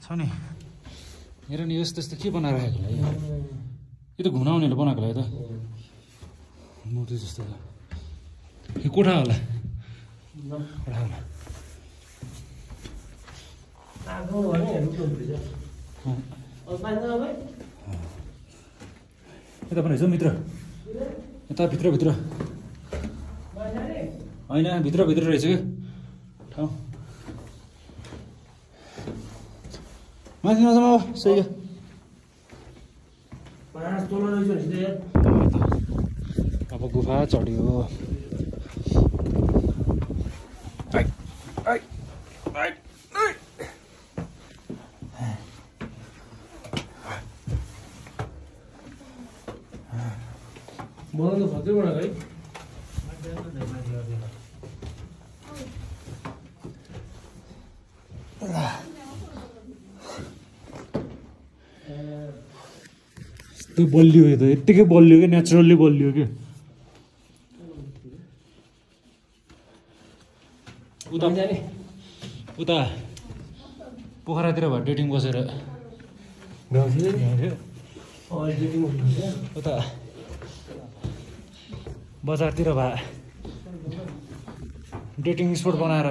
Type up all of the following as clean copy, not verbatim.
छ नि हेर नि यस्तो यस्तो के बनाएर राखेको होला यो त घुमाउनेले बनाएको होला यो त मूर्ति जस्तो यो कोठा होला कोठा होला यता पनि रहेछ मित्र यता भित्र होइन भित्र रहेछ क्या ठाउँ माथि नजाउँ अब सही अब गुफा चढ्यो बनाउनु खतैबाट है यस्तो बलियो यो त यत्तिकै बलियो क्या नेचुरल्ली बलियो क्या उता पोखरातिर भयो डेटिङ बसेर उता बजारतिर भए डेटिङ स्पोट बनाएर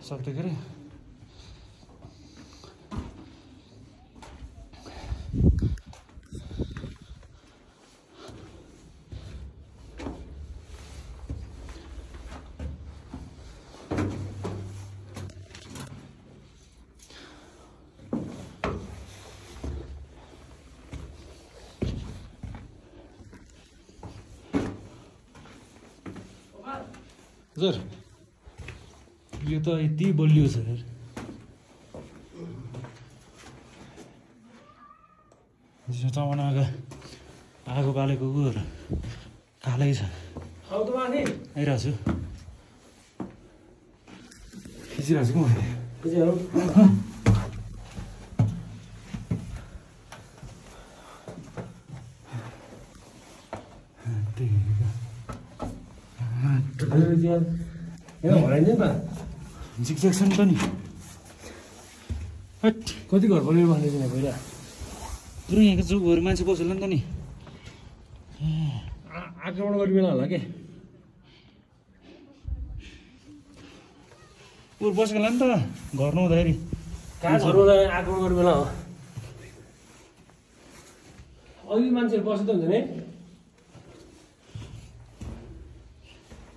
सक्थ्यो के अरे हजुर यो त यति बलियो छ यार जमानाको आगो बालेको कुरो कालै छ आइरहेको छु खिचिरहेको छु झिकझ्याक छ नि त नि कति घर बनायो भने पहिला पुरै यहाँको जुगहरू मान्छे बसेला नि त नि आक्रमण गर्ने बेला होला के ऊ बसेको होला नि त घर नहुँदाखेरि कहाँ घरमा आक्रमण गर्ने बेला हो अघि मान्छेहरू बसेको त हुन्छ नि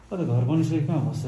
कता घर बनिसक्यो कहाँ बस्छ